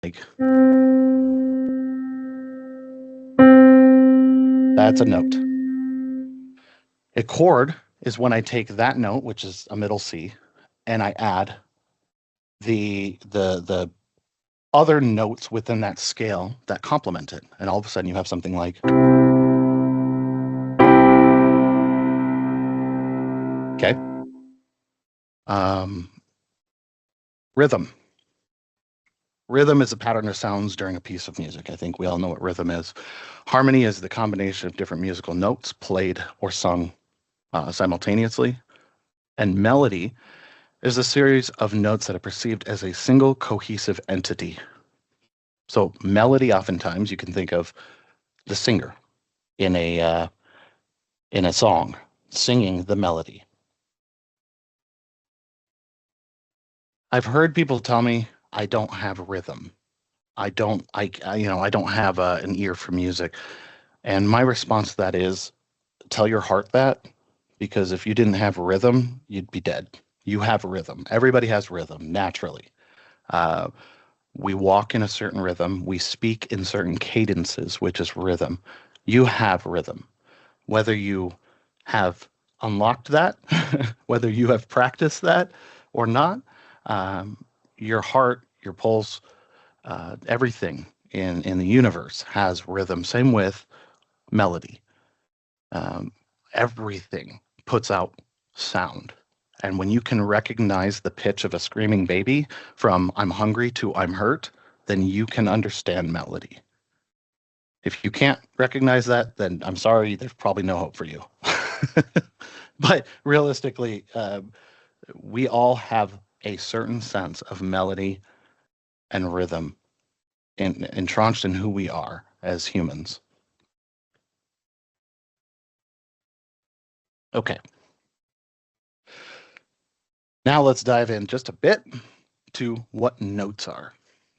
That's a note. A chord is when I take that note, which is a middle C, and I add the other notes within that scale that complement it. And all of a sudden you have something like, okay. Rhythm. Rhythm is a pattern of sounds during a piece of music. I think we all know what rhythm is. Harmony is the combination of different musical notes played or sung simultaneously. And melody is a series of notes that are perceived as a single cohesive entity. So melody, oftentimes you can think of the singer in a song singing the melody. I've heard people tell me I don't have rhythm. I don't have an ear for music. And my response to that is tell your heart that, because if you didn't have rhythm, you'd be dead. You have rhythm. Everybody has rhythm naturally. Uh, we walk in a certain rhythm. We speak in certain cadences, which is rhythm. You have rhythm. Whether you have unlocked that, whether you have practiced that or not, um, your heart, your pulse, everything in the universe has rhythm. Same with melody. Um, Everything puts out sound. And when you can recognize the pitch of a screaming baby from I'm hungry to I'm hurt, then you can understand melody. If you can't recognize that, then I'm sorry, there's probably no hope for you. But realistically, we all have a certain sense of melody and rhythm entrenched in who we are as humans. Okay, now let's dive in just a bit to what notes are.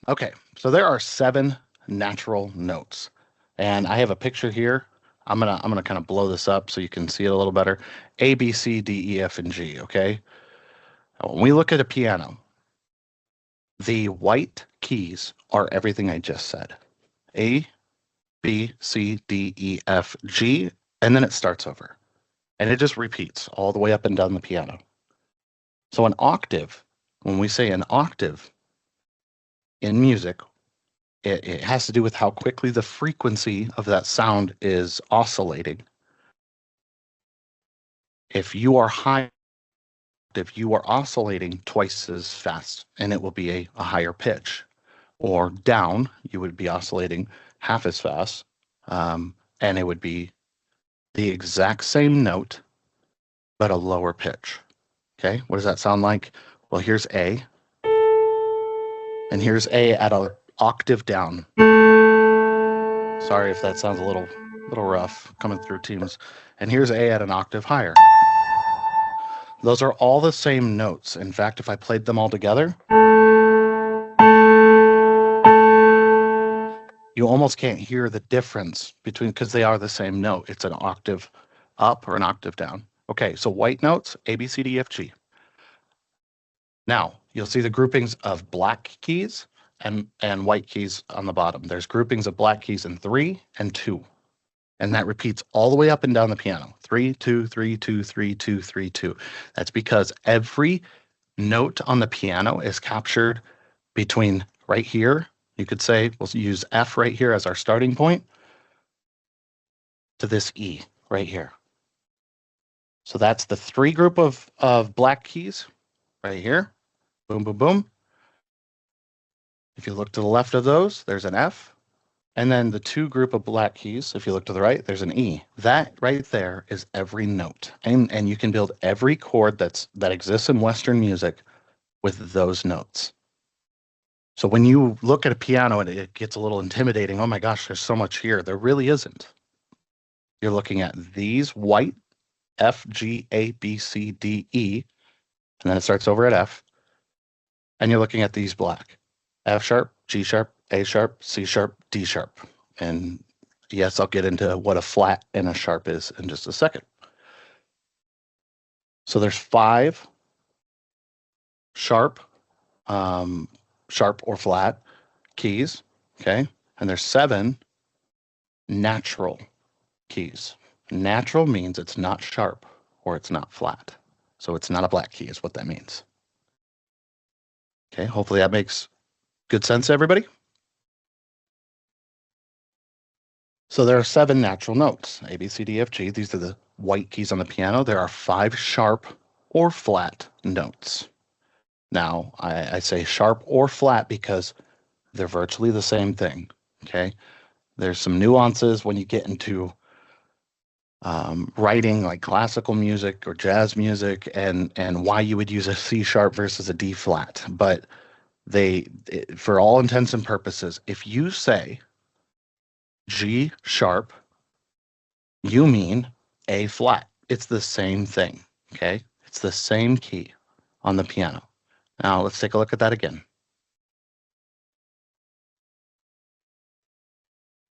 Okay, so there are 7 natural notes, and I have a picture here. I'm gonna kind of blow this up so you can see it a little better. A, B, C, D, E, F, and G. Okay. Now, when we look at a piano, the white keys are everything I just said. A, B, C, D, E, F, G, and then it starts over, and it just repeats all the way up and down the piano. So an octave, when we say an octave in music, it has to do with how quickly the frequency of that sound is oscillating. If you are high, if you are oscillating twice as fast, and it will be a higher pitch. Or down, you would be oscillating half as fast, and it would be the exact same note, but a lower pitch. Okay, what does that sound like? Well, here's A, and here's A at an octave down. Sorry if that sounds a little rough coming through Teams. And here's A at an octave higher. Those are all the same notes. In fact, if I played them all together, you almost can't hear the difference between, because they are the same note. It's an octave up or an octave down. Okay, so white notes, A, B, C, D, E, F, G. Now, you'll see the groupings of black keys and white keys on the bottom. There's groupings of black keys in 3 and 2. And that repeats all the way up and down the piano. 3, 2, 3, 2, 3, 2, 3, 2. That's because every note on the piano is captured between right here. You could say we'll use F right here as our starting point to this E right here. So that's the 3 group of black keys right here. Boom, boom, boom. If you look to the left of those, there's an F. And then the 2 group of black keys, if you look to the right, there's an E. That right there is every note. And you can build every chord that exists in Western music with those notes. So when you look at a piano and it gets a little intimidating, oh my gosh, there's so much here. There really isn't. You're looking at these white F, G, A, B, C, D, E, and then it starts over at F. And you're looking at these black F sharp, G sharp, A sharp, C sharp, D sharp. And yes, I'll get into what a flat and a sharp is in just a second. So there's 5 sharp, sharp or flat. keys, okay? And there's 7 natural keys. Natural means it's not sharp or it's not flat. So it's not a black key is what that means. Okay, hopefully that makes good sense to everybody. So there are 7 natural notes, A, B, C, D, F, G. These are the white keys on the piano. There are 5 sharp or flat notes. Now, I say sharp or flat because they're virtually the same thing, okay? There's some nuances when you get into writing like classical music or jazz music and why you would use a C sharp versus a D flat. But for all intents and purposes, if you say G sharp, you mean A flat. It's the same thing, okay? It's the same key on the piano. Now let's take a look at that again.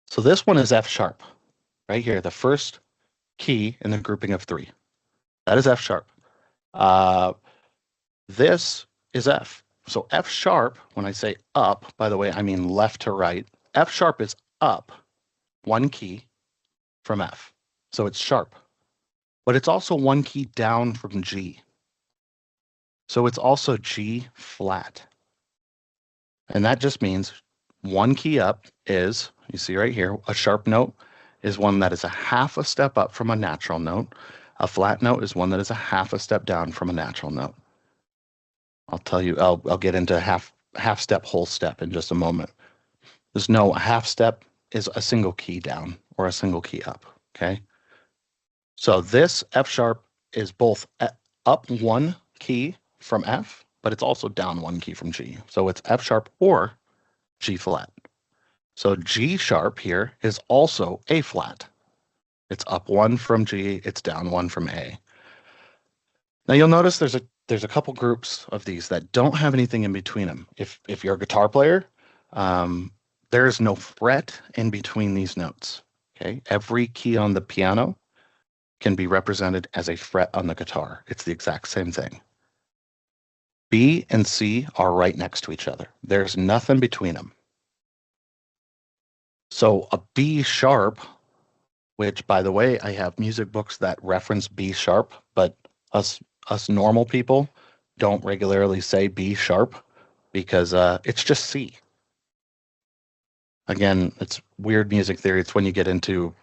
So this one is F sharp, right here, the first key in the grouping of 3. That is F sharp. This is F. So F sharp, when I say up, by the way, I mean left to right. F sharp is up 1 key from F. So it's sharp. But it's also 1 key down from G. So it's also G flat. And that just means 1 key up is, you see right here, a sharp note is one that is a half a step up from a natural note. A flat note is one that is a half a step down from a natural note. I'll tell you, I'll get into half step, whole step in just a moment. There's no half step is a single key down or a single key up, okay? So this F sharp is both up 1 key from F, but it's also down 1 key from G. So it's F sharp or G flat. So G sharp here is also A flat. It's up 1 from G, it's down 1 from A. Now you'll notice there's a couple groups of these that don't have anything in between them. If you're a guitar player, there is no fret in between these notes. Okay, every key on the piano can be represented as a fret on the guitar. It's the exact same thing. B and C are right next to each other. There's nothing between them. So a B sharp, which by the way, I have music books that reference B sharp, but us normal people don't regularly say B sharp because it's just C. Again, it's weird music theory. It's when you get into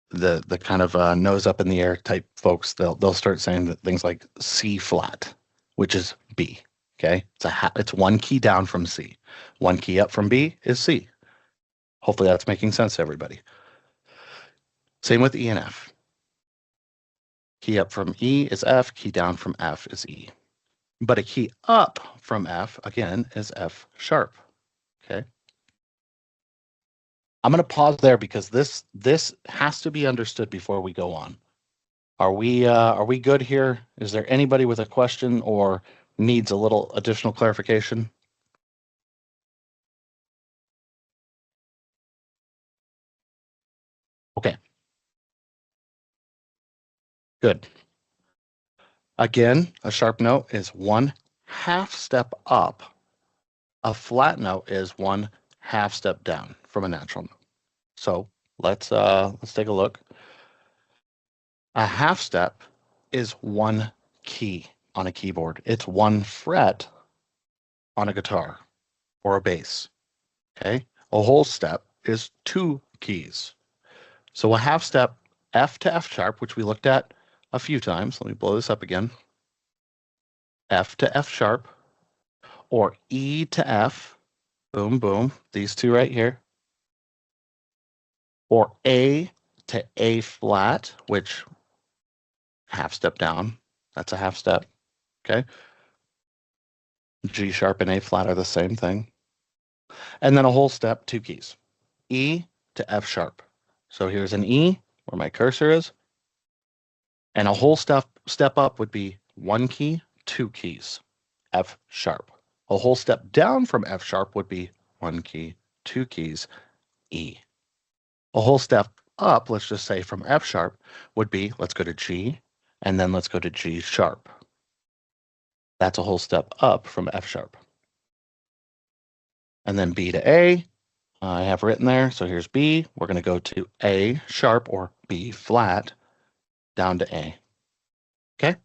the kind of nose up in the air type folks, they'll start saying that things like C flat, which is B. Okay, it's 1 key down from C, 1 key up from B is C. Hopefully that's making sense to everybody. Same with E and F. Key up from E is F, key down from F is E. But a key up from F, again, is F sharp, okay? I'm going to pause there because this has to be understood before we go on. Are we good here? Is there anybody with a question or needs a little additional clarification? Okay. Good. Again, a sharp note is 1 half step up. A flat note is 1 half step down from a natural note. So let's take a look. A half step is 1 key on a keyboard. It's 1 fret on a guitar or a bass. Okay. A whole step is 2 keys. So a half step, F to F sharp, which we looked at a few times. Let me blow this up again. F to F sharp, or E to F, boom, boom, these two right here, or A to A flat, which half step down, that's a half step, okay? G sharp and A flat are the same thing. And then a whole step, 2 keys, E to F sharp. So here's an E where my cursor is, and a whole step up would be 1 key, 2 keys, F sharp. A whole step down from F sharp would be 1 key, 2 keys, E. A whole step up, let's just say from F sharp, would be, let's go to G, and then let's go to G sharp. That's a whole step up from F sharp. and then B to A. I have written there. So here's B. We're going to go to A sharp or B flat down to A. Okay.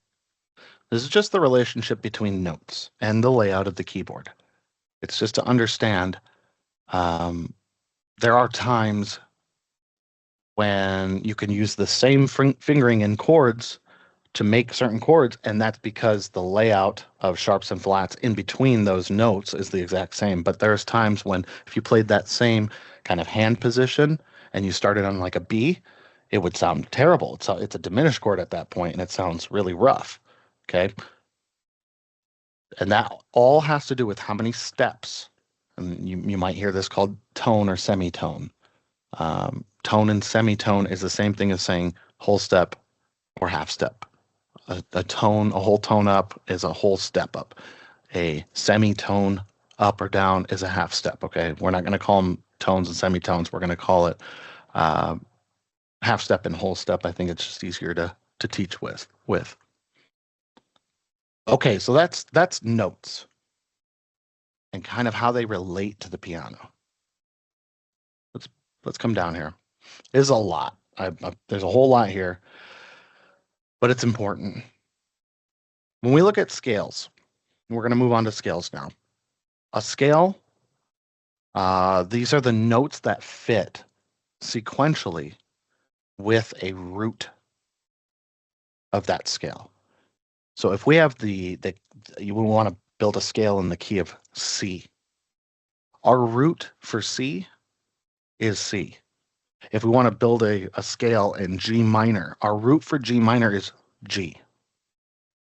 This is just the relationship between notes and the layout of the keyboard. It's just to understand there are times when you can use the same fingering in chords to make certain chords, and that's because the layout of sharps and flats in between those notes is the exact same. But there's times when if you played that same kind of hand position and you started on like a B, it would sound terrible. It's a diminished chord at that point, and it sounds really rough. Okay. And that all has to do with how many steps. And you might hear this called tone or semitone. Tone and semitone is the same thing as saying whole step or half step. A tone, a whole tone up is a whole step up. A semitone up or down is a half step. Okay, we're not going to call them tones and semitones. We're going to call it half step and whole step. I think it's just easier to teach with. Okay, so that's notes and kind of how they relate to the piano. Let's come down here. There's a lot. There's a whole lot here, but it's important. When we look at scales, we're going to move on to scales now. A scale, these are the notes that fit sequentially with a root of that scale. So if we have you want to build a scale in the key of C, our root for C is C. If we want to build a scale in G minor, our root for G minor is G.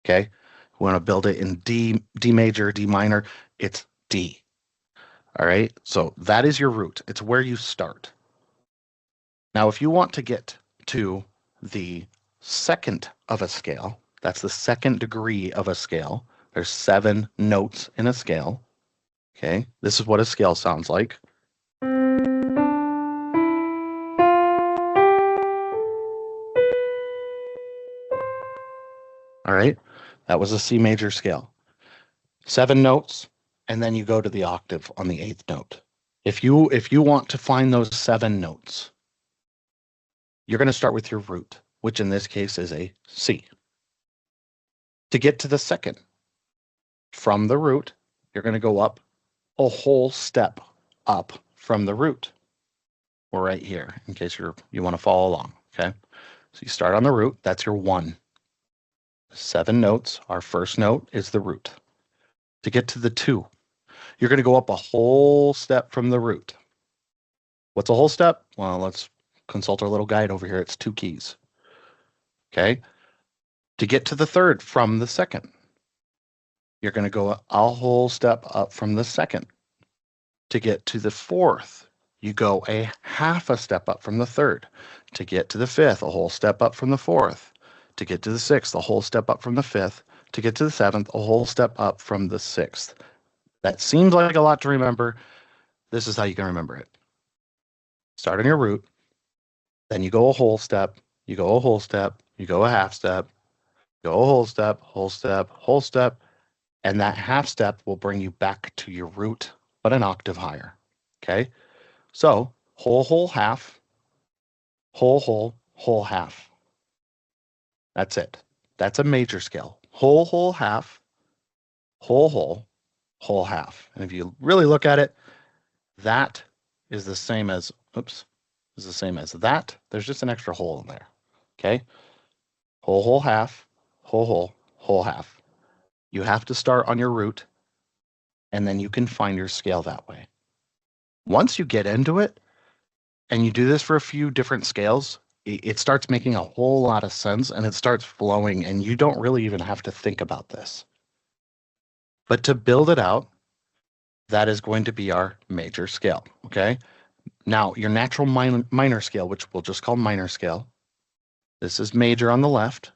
Okay? We want to build it in D major, D minor, it's D. All right? So that is your root. It's where you start. Now, if you want to get to the second of a scale, that's the second degree of a scale. There's 7 notes in a scale. Okay? This is what a scale sounds like. All right, that was a C major scale. 7 notes, and then you go to the octave on the 8th note. If you want to find those 7 notes, you're going to start with your root, which in this case is a C. To get to the second, from the root, you're going to go up a whole step up from the root. We're right here, in case you want to follow along, okay? So you start on the root, that's your 1. 7 notes, our first note is the root. To get to the 2, you're going to go up a whole step from the root. What's a whole step? Well, let's consult our little guide over here. It's 2 keys. Okay. To get to the 3rd from the 2nd, you're going to go a whole step up from the 2nd. To get to the 4th, you go a half a step up from the 3rd. To get to the 5th, a whole step up from the 4th. To get to the 6th, a whole step up from the 5th. To get to the 7th, a whole step up from the 6th. That seems like a lot to remember. This is how you can remember it. Start on your root, then you go a whole step, you go a whole step, you go a half step, go a whole step, whole step, whole step, and that half step will bring you back to your root, but an octave higher. Okay? So, whole, half, whole, half. That's it. That's a major scale. Whole, half, whole, half. And if you really look at it, that is the same as, is the same as that. There's just an extra hole in there. Okay? Whole, half, whole, half. You have to start on your root, and then you can find your scale that way. Once you get into it, and you do this for a few different scales, it starts making a whole lot of sense, and it starts flowing, and you don't really even have to think about this. But to build it out, that is going to be our major scale, okay? Now, your natural minor scale, which we'll just call minor scale, this is major on the left,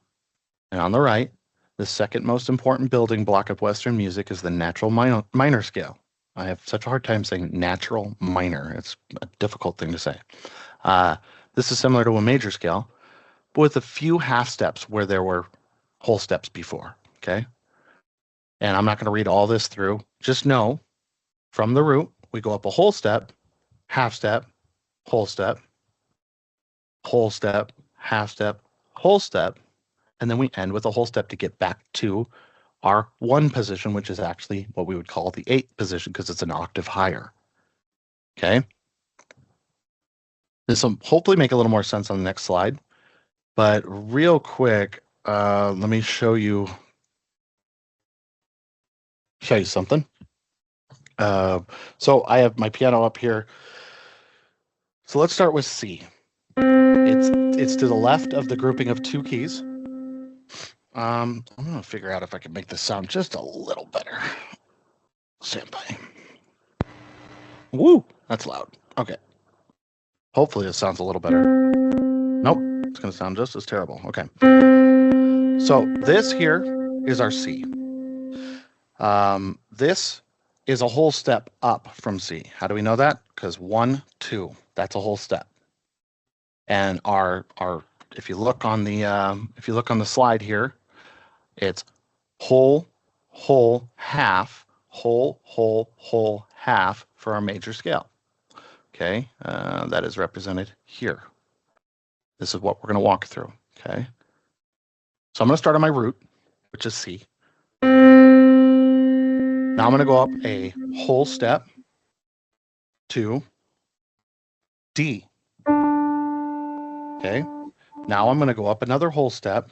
and on the right, the second most important building block of Western music is the natural minor scale. I have such a hard time saying natural minor. It's a difficult thing to say. This is similar to a major scale, but with a few half steps where there were whole steps before, okay? And I'm not going to read all this through. Just know from the root, we go up a whole step, half step, whole step, whole step, half step, whole step, and then we end with a whole step to get back to our 1 position, which is actually what we would call the 8th position because it's an octave higher. Okay. This will hopefully make a little more sense on the next slide. But real quick, let me show you something. So I have my piano up here. So let's start with C. It's to the left of the grouping of 2 keys. I'm gonna figure out if I can make this sound just a little better. Stand by. Woo, that's loud. Okay. Hopefully it sounds a little better. Nope, it's gonna sound just as terrible. Okay. So this here is our C. This is a whole step up from C. How do we know that? Because 1, 2, that's a whole step. And our if you look on the slide here, it's whole, whole, half, whole, whole, whole, half for our major scale. Okay, that is represented here. This is what we're going to walk through. Okay, so I'm going to start on my root, which is C. Now I'm going to go up a whole step to D. Okay, now I'm going to go up another whole step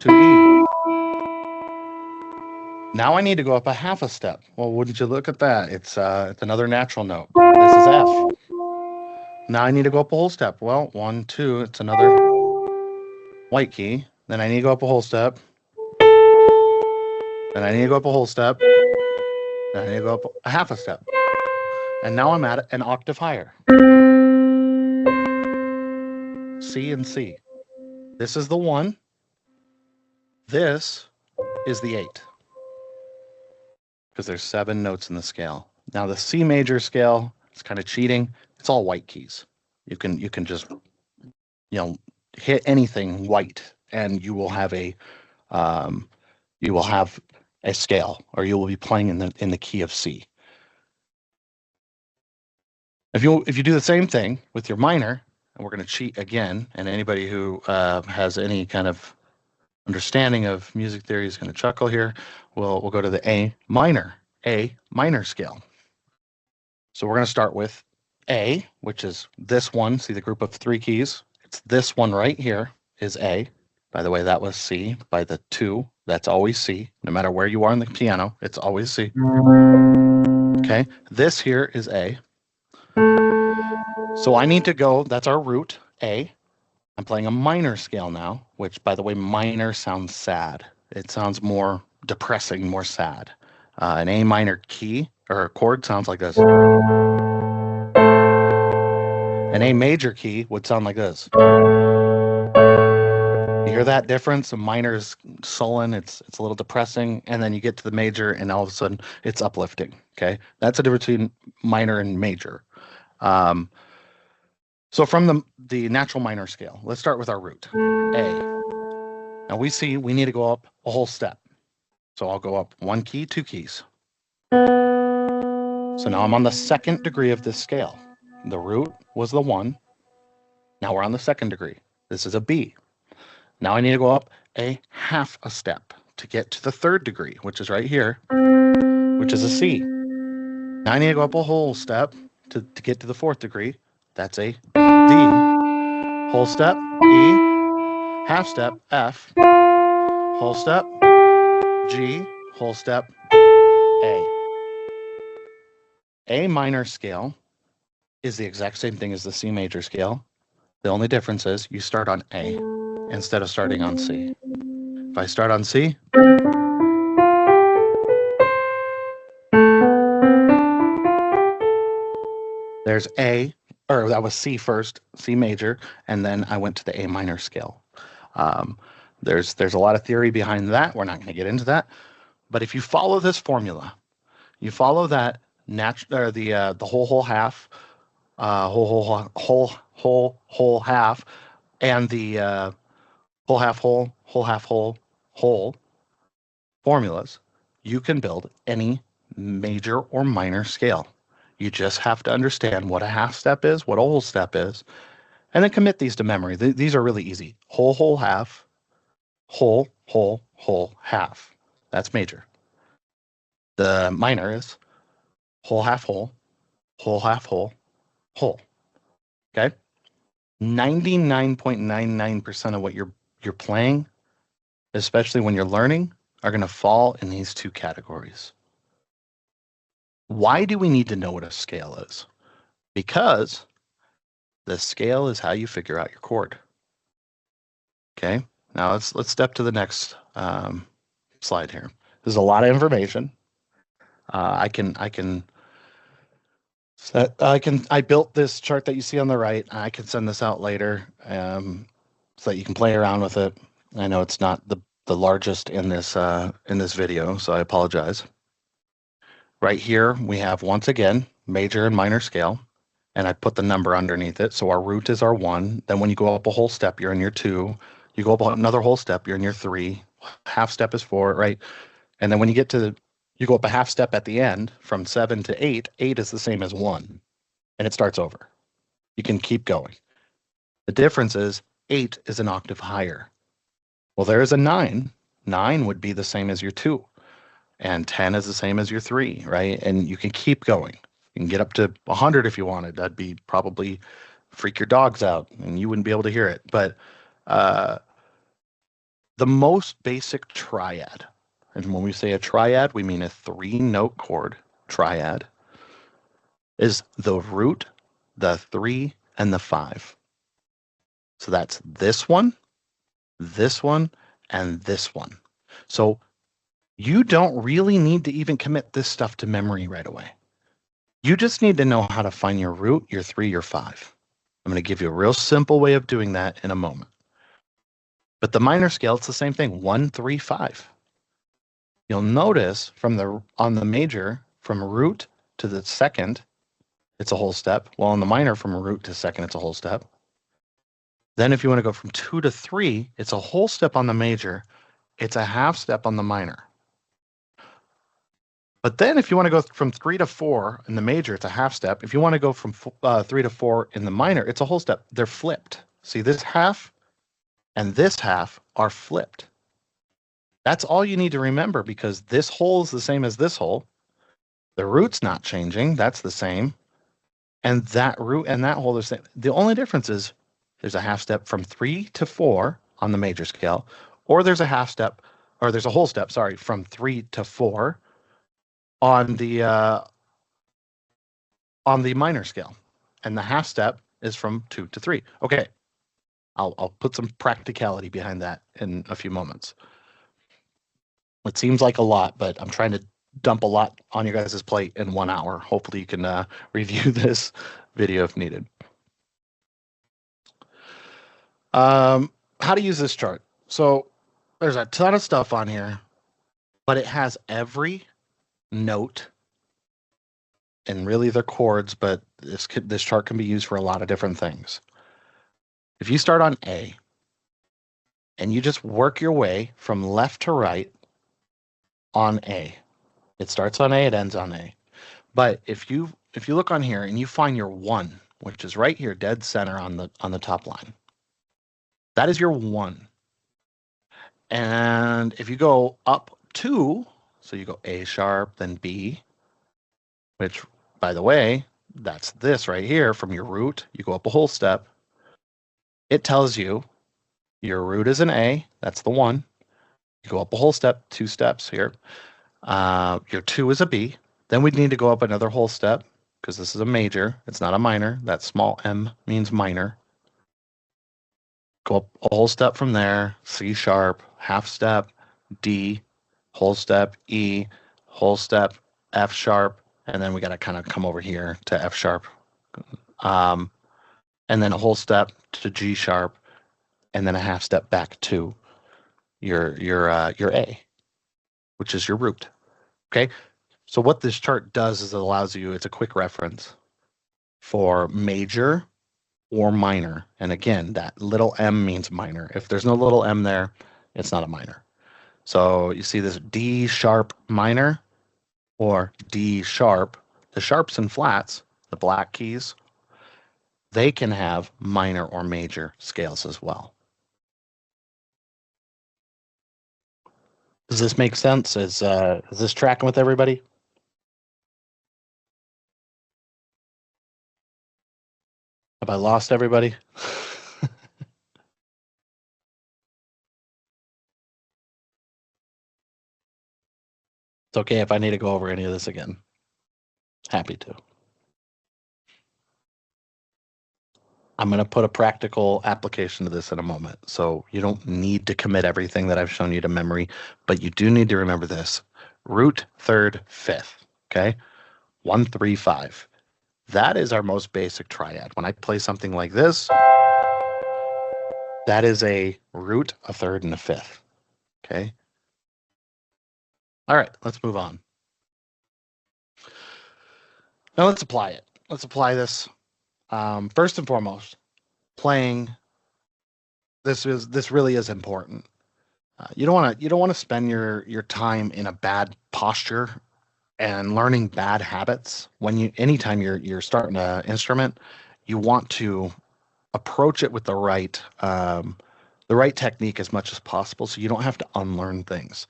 to E. Now I need to go up a half a step. Well, wouldn't you look at that? It's another natural note. This is F. Now I need to go up a whole step. Well, 1, 2, it's another white key. Then I need to go up a whole step. Then I need to go up a whole step. Then I need to go up a half a step. And now I'm at an octave higher. C and C. This is the 1. This is the 8. Because there's 7 notes in the scale. Now the C major scale, it's kind of cheating. It's all white keys. You can just hit anything white and you will have a scale, or you will be playing in the key of C. If you do the same thing with your minor, and we're going to cheat again, and anybody who has any kind of understanding of music theory is going to chuckle here. We'll go to the A minor scale. So we're going to start with A, which is this one. See the group of 3 keys? It's this one right here is A. By the way, that was C. By the 2, that's always C. No matter where you are on the piano, it's always C. Okay, this here is A. So I need to go, that's our root, A. I'm playing a minor scale now, which, by the way, minor sounds sad. It sounds more depressing, more sad. An A minor key or chord sounds like this. An A major key would sound like this. You hear that difference? A minor is sullen, it's a little depressing, and then you get to the major and all of a sudden it's uplifting. Okay, that's the difference between minor and major. So from the natural minor scale, let's start with our root, A. Now we see we need to go up a whole step. So I'll go up 1 key, 2 keys. So now I'm on the 2nd degree of this scale. The root was the 1. Now we're on the 2nd degree. This is a B. Now I need to go up a half a step to get to the 3rd degree, which is right here, which is a C. Now I need to go up a whole step to get to the 4th degree. That's a D. Whole step, E. Half step, F. Whole step, G. Whole step, A. A minor scale is the exact same thing as the C major scale. The only difference is you start on A instead of starting on C. If I start on C, there's A, or that was C first, C major, and then I went to the A minor scale. There's a lot of theory behind that. We're not going to get into that. But if you follow this formula, you follow that the whole half, whole half, and the whole half whole formulas, you can build any major or minor scale. You just have to understand what a half step is, what a whole step is, and then commit these to memory. These are really easy. Whole, whole, half, whole, whole, whole, half. That's major. The minor is whole, half, whole, whole, half, whole, whole. Okay? 99.99% of what you're playing, especially when you're learning, are going to fall in these two categories. Why do we need to know what a scale is? Because the scale is how you figure out your chord. Okay, now let's step to the next slide here. There's a lot of information. I built this chart that you see on the right. I can send this out later so that you can play around with it. I know it's not the largest in this video, so I apologize. Right here, we have, once again, major and minor scale, and I put the number underneath it. So our root is our 1. Then when you go up a whole step, you're in your 2. You go up another whole step, you're in your 3. Half step is 4, right? And then when you go up a half step at the end from 7 to 8, 8 is the same as 1, and it starts over. You can keep going. The difference is 8 is an octave higher. Well, there is a 9. 9 would be the same as your 2. And 10 is the same as your 3, right? And you can keep going. You can get up to 100 if you wanted. That'd be probably freak your dogs out and you wouldn't be able to hear it. But the most basic triad, and when we say a triad, we mean a 3-note chord triad, is the root, the 3, and the 5. So that's this one, and this one. So you don't really need to even commit this stuff to memory right away. You just need to know how to find your root, your 3, your 5. I'm going to give you a real simple way of doing that in a moment. But the minor scale, it's the same thing, 1, 3, 5. You'll notice on the major, from root to the second, it's a whole step. Well, on the minor, from root to second, it's a whole step. Then if you want to go from 2 to 3, it's a whole step on the major. It's a half step on the minor. But then if you want to go from 3 to 4 in the major, it's a half step. If you want to go from 3 to 4 in the minor, it's a whole step. They're flipped. See, this half and this half are flipped. That's all you need to remember, because this whole is the same as this whole. The root's not changing. That's the same. And that root and that whole are the same. The only difference is there's a half step from 3 to 4 on the major scale, or there's a half step, or there's a whole step, sorry, from 3 to 4 on the minor scale, and the half step is from 2 to 3. Okay, I'll put some practicality behind that in a few moments. It seems like a lot, but I'm trying to dump a lot on your guys' plate in 1 hour. Hopefully you can review this video if needed. How to use this chart. So there's a ton of stuff on here, but it has every note and really the chords, but this chart can be used for a lot of different things. If you start on A and you just work your way from left to right on A, it starts on A, it ends on A. But if you look on here and you find your 1, which is right here, dead center on the top line, that is your 1. And if you go up 2, so you go A sharp, then B, which, by the way, that's this right here from your root. You go up a whole step. It tells you your root is an A. That's the 1. You go up a whole step, 2 steps here. Your 2 is a B. Then we need to go up another whole step because this is a major. It's not a minor. That small m means minor. Go up a whole step from there, C sharp, half step, D, whole step, E, whole step, F sharp, and then we got to kind of come over here to F sharp, and then a whole step to G sharp, and then a half step back to your A, which is your root. Okay, so what this chart does is it allows you, it's a quick reference for major or minor. And again, that little m means minor. If there's no little m there, it's not a minor. So you see this D sharp minor, or D sharp, the sharps and flats, the black keys, they can have minor or major scales as well. Does this make sense? Is this tracking with everybody? Have I lost everybody? It's okay if I need to go over any of this again. Happy to. I'm going to put a practical application to this in a moment. So you don't need to commit everything that I've shown you to memory, but you do need to remember this. Root, third, fifth. Okay. 1, 3, 5. That is our most basic triad. When I play something like this, that is a root, a third, and a fifth. Okay. All right, let's move on. Now let's apply it. Let's apply this. First and foremost, playing. This really is important. You don't want to spend your time in a bad posture and learning bad habits. Anytime you're starting an instrument, you want to approach it with the right technique as much as possible, so you don't have to unlearn things.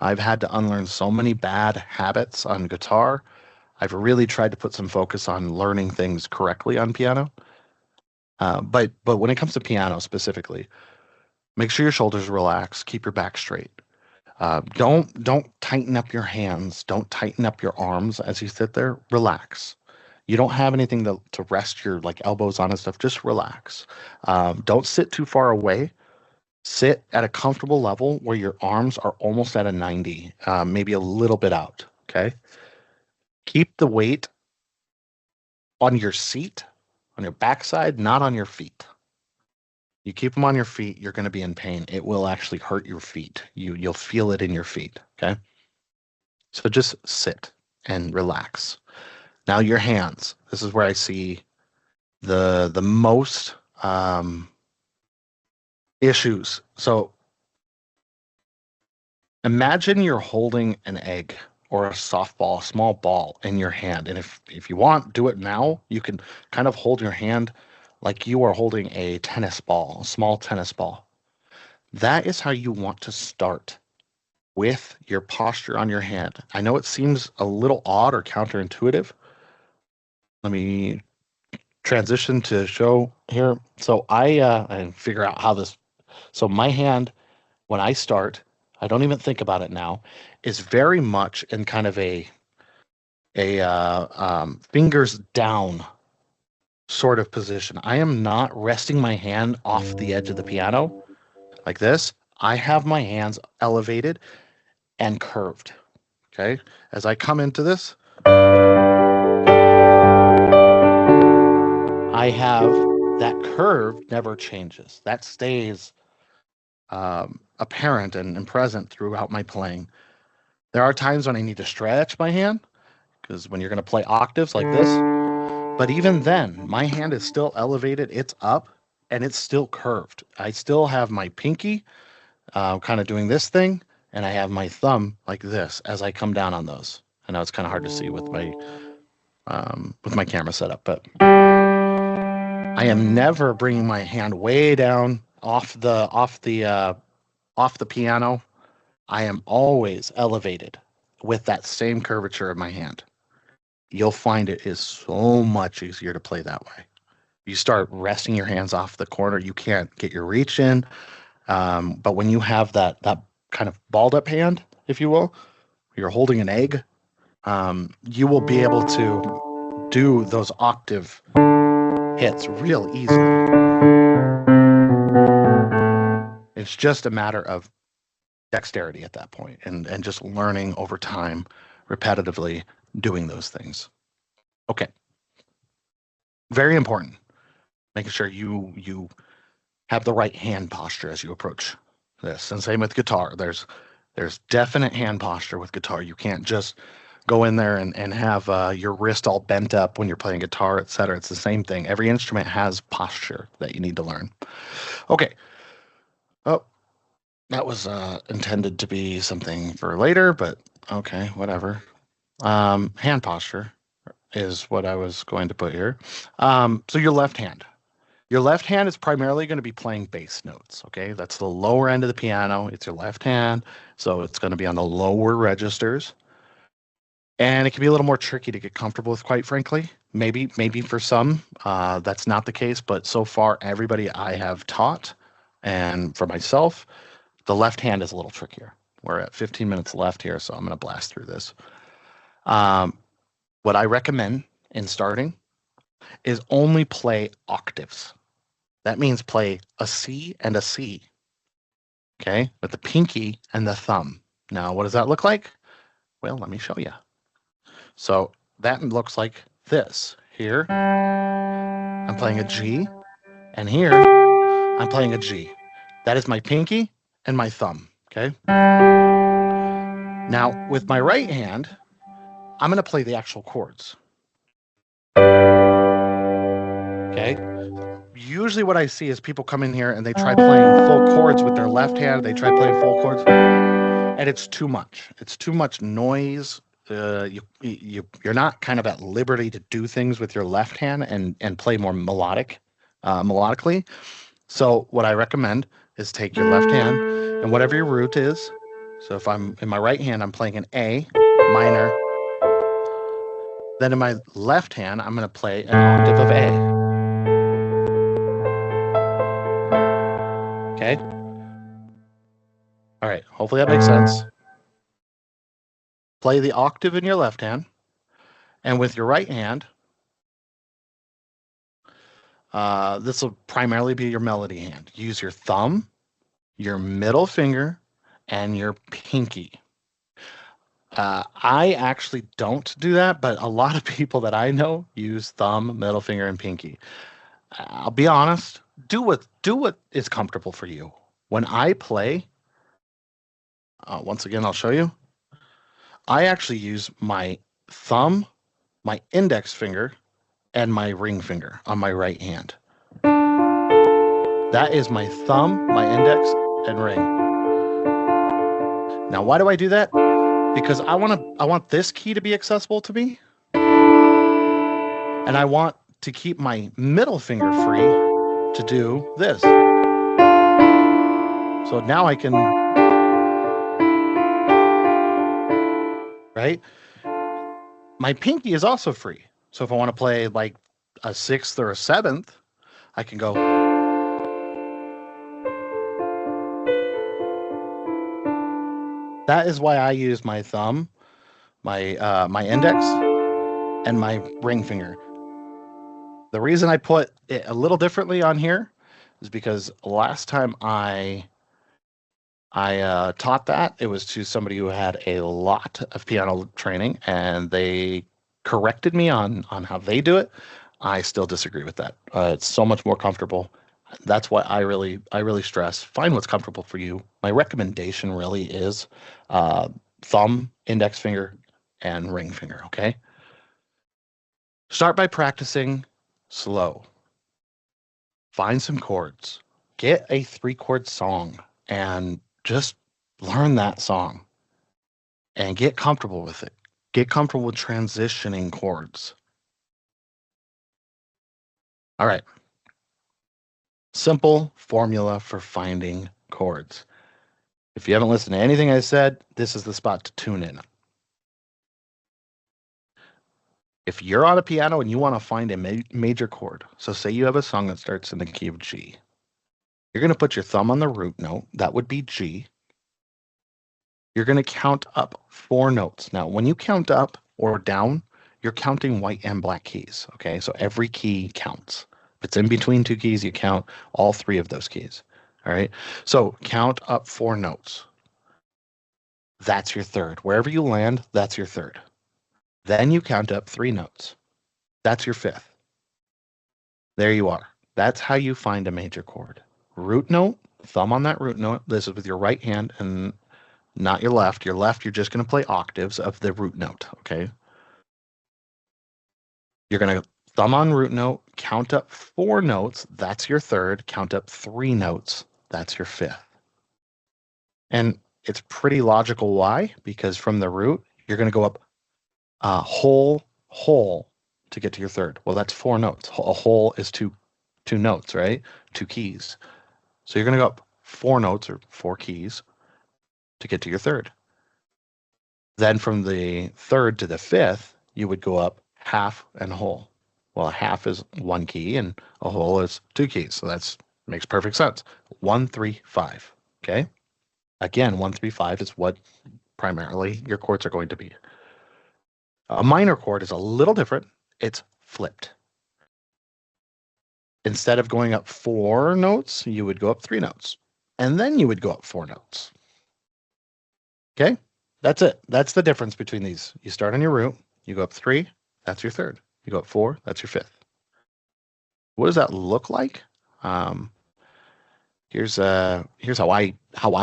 I've had to unlearn so many bad habits on guitar. I've really tried to put some focus on learning things correctly on piano. But when it comes to piano specifically, make sure your shoulders relax, keep your back straight. Don't tighten up your hands. Don't tighten up your arms as you sit there. Relax. You don't have anything to rest your like elbows on and stuff. Just relax. Don't sit too far away. Sit at a comfortable level where your arms are almost at a 90, maybe a little bit out. Okay. Keep the weight on your seat, on your backside, not on your feet. You keep them on your feet, you're going to be in pain. It will actually hurt your feet. You'll feel it in your feet. Okay. So just sit and relax. Now your hands. This is where I see the most issues. So imagine you're holding an egg or a softball, a small ball in your hand. And if you want, do it now. You can kind of hold your hand like you are holding a tennis ball, a small tennis ball. That is how you want to start with your posture on your hand. I know it seems a little odd or counterintuitive. Let me transition to show here. So I figure out how this. So my hand, when I start, I don't even think about it now, is very much in kind of a fingers down sort of position. I am not resting my hand off the edge of the piano like this. I have my hands elevated and curved. Okay. As I come into this, I have that curve never changes. That stays apparent and present throughout my playing. There are times when I need to stretch my hand because when you're going to play octaves like this, but even then, my hand is still elevated. It's up and it's still curved. I still have my pinky kind of doing this thing, and I have my thumb like this as I come down on those. I know it's kind of hard to see with my camera setup, but I am never bringing my hand way down off the piano. I am always elevated with that same curvature of my hand. You'll find it is so much easier to play that way. You start resting your hands off the corner, you can't get your reach in. But when you have that kind of balled up hand, if you will, you're holding an egg, you will be able to do those octave hits real easily. It's just a matter of dexterity at that point and just learning over time, repetitively doing those things. Okay. Very important. Making sure you have the right hand posture as you approach this. And same with guitar. There's definite hand posture with guitar. You can't just go in there and have your wrist all bent up when you're playing guitar, etc. It's the same thing. Every instrument has posture that you need to learn. Okay. Oh, that was intended to be something for later, but okay, whatever. hand posture is what I was going to put here. So your left hand. Your left hand is primarily going to be playing bass notes, okay? That's the lower end of the piano. It's your left hand, so it's going to be on the lower registers. And it can be a little more tricky to get comfortable with, quite frankly. Maybe for some, that's not the case, but so far, everybody I have taught, and for myself, the left hand is a little trickier. We're at 15 minutes left here, so I'm going to blast through this. What I recommend in starting is only play octaves. That means play a C and a C, okay, with the pinky and the thumb. Now, what does that look like? Well, let me show you. So that looks like this. Here, I'm playing a G, and here, I'm playing a G. That is my pinky and my thumb, okay? Now, with my right hand, I'm going to play the actual chords. Okay? Usually what I see is people come in here and they try playing full chords with their left hand. They try playing full chords, and it's too much. It's too much noise. You're not kind of at liberty to do things with your left hand and play more melodically. So what I recommend is take your left hand and whatever your root is. So if I'm in my right hand, I'm playing an A minor. Then in my left hand, I'm going to play an octave of A. Okay? All right, hopefully that makes sense. Play the octave in your left hand, and with your right hand, this will primarily be your melody hand. Use your thumb, your middle finger, and your pinky. I actually don't do that, but a lot of people that I know use thumb, middle finger, and pinky. I'll be honest, do what is comfortable for you. When I play, once again, I'll show you. I actually use my thumb, my index finger, and my ring finger on my right hand. That is my thumb, my index, and ring. Now, why do I do that? Because I want this key to be accessible to me, and I want to keep my middle finger free to do this. So now I can, right? My pinky is also free. So if I want to play like a sixth or a seventh, I can go. That is why I use my thumb, my index, and my ring finger. The reason I put it a little differently on here is because last time I taught that, it was to somebody who had a lot of piano training, and they corrected me on how they do it. I still disagree with that. It's so much more comfortable. That's why I really stress, find what's comfortable for you. My recommendation really is thumb, index finger, and ring finger, okay? Start by practicing slow. Find some chords. Get a 3-chord song and just learn that song and get comfortable with it. Get comfortable with transitioning chords. All right. Simple formula for finding chords. If you haven't listened to anything I said, this is the spot to tune in. If you're on a piano and you want to find a major chord, so say you have a song that starts in the key of G, you're going to put your thumb on the root note. That would be G. You're going to count up 4 notes. Now, when you count up or down, you're counting white and black keys, okay? So every key counts. If it's in between 2 keys, you count all 3 of those keys, all right? So count up 4 notes. That's your third. Wherever you land, that's your third. Then you count up 3 notes. That's your fifth. There you are. That's how you find a major chord. Root note, thumb on that root note. This is with your right hand and not your left. Your left, you're just going to play octaves of the root note, okay? You're going to thumb on root note, count up 4 notes. That's your third. Count up 3 notes. That's your fifth. And it's pretty logical. Why? Because from the root, you're going to go up whole to get to your third. Well, that's 4 notes. A whole is two notes, right? 2 keys. So you're going to go up 4 notes or 4 keys to get to your third. Then from the third to the fifth, you would go up half and whole. Well, a half is 1 key and a whole is 2 keys. So that's makes perfect sense. 1, 3, 5. Okay. Again, 1, 3, 5 is what primarily your chords are going to be. A minor chord is a little different. It's flipped. Instead of going up 4 notes, you would go up 3 notes. And then you would go up 4 notes. Okay? That's it. That's the difference between these. You start on your root, you go up 3, that's your third. You go up 4, that's your fifth. What does that look like? Here's how I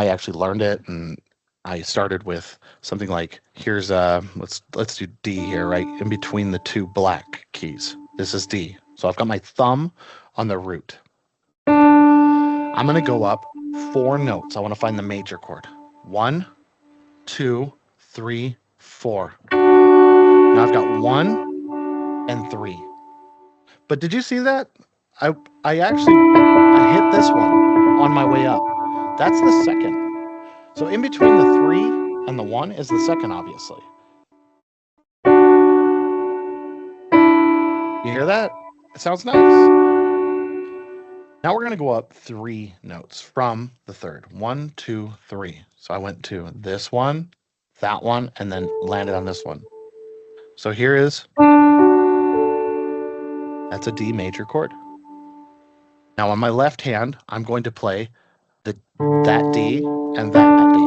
actually learned it, and I started with something like here's let's do D here, right in between the 2 black keys. This is D. So I've got my thumb on the root. I'm gonna go up 4 notes. I want to find the major chord. 1, 2, 3, 4. Now I've got 1 and 3. But did you see that? I actually hit this one on my way up. That's the second. So in between the 3 and the 1 is the second, obviously. You hear that? It sounds nice. Now we're going to go up 3 notes from the third. 1, 2, 3. So I went to this one, that one, and then landed on this one. So here is, that's a D major chord. Now on my left hand, I'm going to play that D and that D.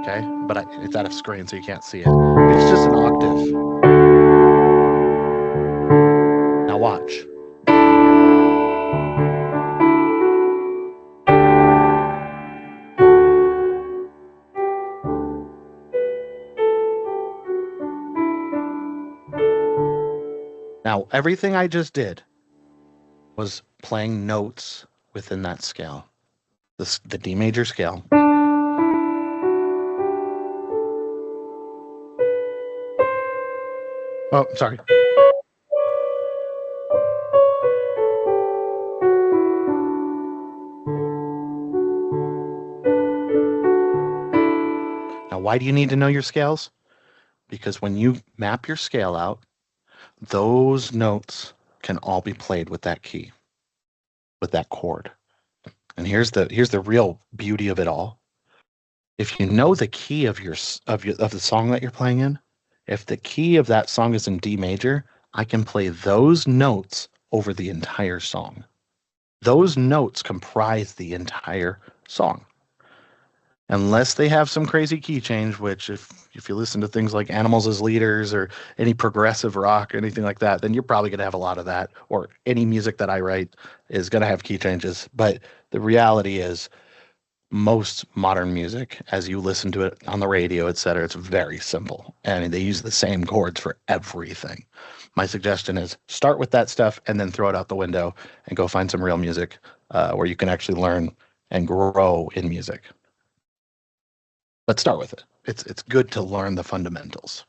Okay, but it's out of screen, so you can't see it. It's just an octave. Now watch. Now, everything I just did was playing notes within that scale, the D major scale. Oh, sorry. Now, why do you need to know your scales? Because when you map your scale out, those notes can all be played with that key, with that chord. And here's the real beauty of it all. If you know the key of the song that you're playing in, if the key of that song is in D major, I can play those notes over the entire song. Those notes comprise the entire song. Unless they have some crazy key change, which if you listen to things like Animals as Leaders or any progressive rock or anything like that, then you're probably going to have a lot of that, or any music that I write is going to have key changes. But the reality is most modern music, as you listen to it on the radio, etc., it's very simple, and they use the same chords for everything. My suggestion is start with that stuff and then throw it out the window and go find some real music where you can actually learn and grow in music. Let's start with it. It's good to learn the fundamentals.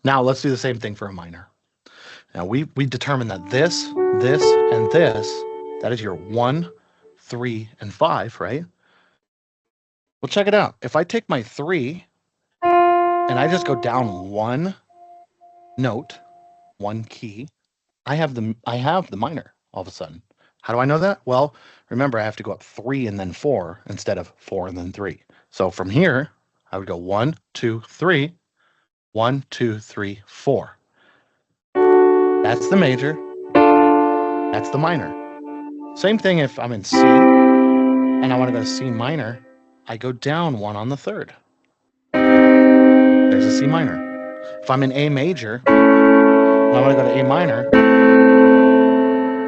Now let's do the same thing for a minor. Now we determined that this, and this, that is your 1, 3, and 5, right? Well, check it out. If I take my 3 and I just go down 1 note, 1 key, I have the minor all of a sudden. How do I know that? Well, remember I have to go up 3 and then 4 instead of 4 and then 3. So from here, I would go 1, 2, 3, 1, 2, 3, 4. That's the major. That's the minor. Same thing if I'm in C and I want to go to C minor, I go down 1 on the third. There's a C minor. If I'm in A major, and I want to go to A minor,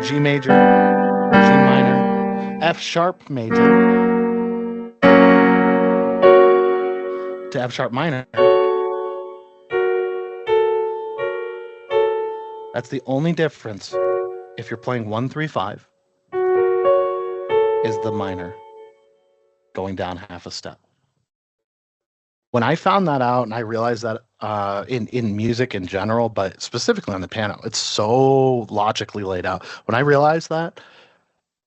G major, G minor, F sharp major, to F sharp minor. That's the only difference if you're playing 1, 3, 5 is the minor going down half a step. When I found that out and I realized that in music in general, but specifically on the piano, it's so logically laid out. When I realized that,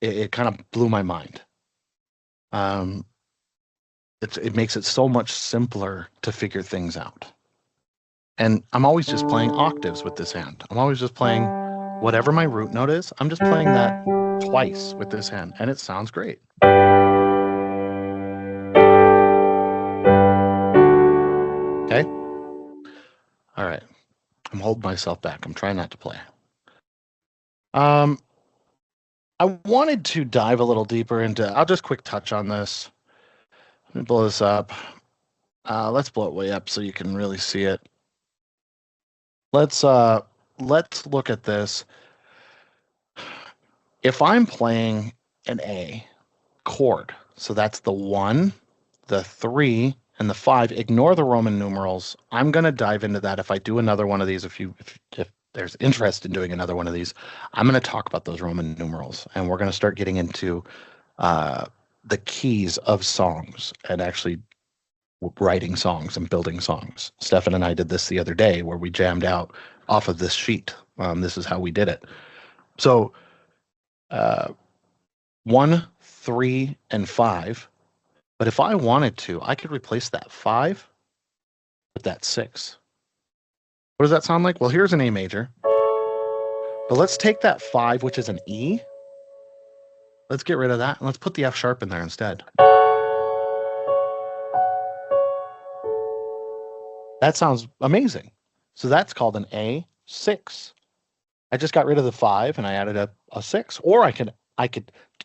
it kind of blew my mind. Um, it makes it so much simpler to figure things out. And I'm always just playing octaves with this hand. I'm always just playing whatever my root note is. I'm just playing that twice with this hand, and it sounds great. Okay. All right. I'm holding myself back. I'm trying not to play. Um, I wanted to dive a little deeper into, I'll just quick touch on this. Let me blow this up. Let's blow it way up so you can really see it. Let's look at this. If I'm playing an A chord, so that's the 1, the 3, and the 5, ignore the Roman numerals. I'm going to dive into that if I do another one of these. If there's interest in doing another one of these, I'm going to talk about those Roman numerals, and we're going to start getting into the keys of songs and actually writing songs and building songs. Stefan and I did this the other day where we jammed out off of this sheet. This is how we did it. So 1, 3, and 5. But if I wanted to, I could replace that 5 with that 6. What does that sound like? Well, here's an A major. But let's take that 5, which is an E. Let's get rid of that, and let's put the F sharp in there instead. That sounds amazing. So that's called an A6. I just got rid of the 5 and I added a 6. Or I could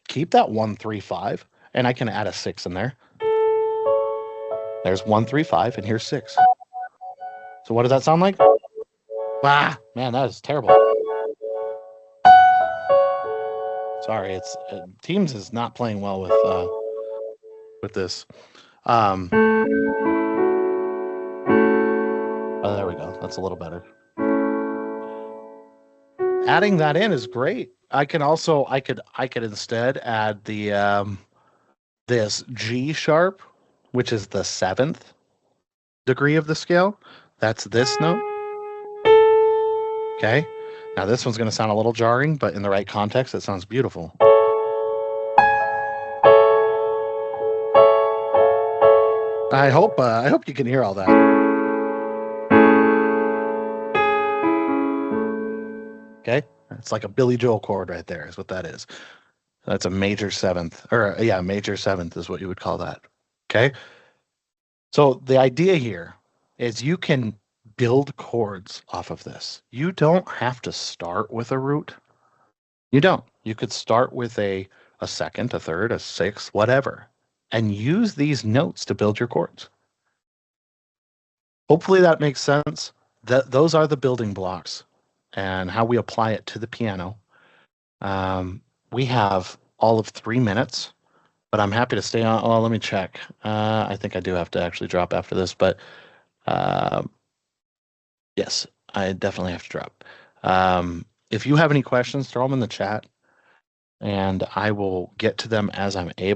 keep that 1, 3, 5, and I can add a 6 in there. There's 1, 3, 5, and here's 6. So what does that sound like? Ah, man, that is terrible. Sorry, it's Teams is not playing well with this. Oh, there we go. That's a little better. Adding that in is great. I could instead add the this G sharp, which is the 7th degree of the scale. That's this note. Okay. Now this one's going to sound a little jarring, but in the right context, it sounds beautiful. I hope you can hear all that. Okay. It's like a Billy Joel chord right there is what that is. That's a major 7th, or yeah, major 7th is what you would call that. Okay. So the idea here is you can build chords off of this. You don't have to start with a root. You don't. You could start with a second, a third, a sixth, whatever, and use these notes to build your chords. Hopefully that makes sense. Those are the building blocks and how we apply it to the piano. We have all of 3 minutes, but I'm happy to stay on. Oh, let me check. I think I do have to actually drop after this, but yes, I definitely have to drop. If you have any questions, throw them in the chat, and I will get to them as I'm able.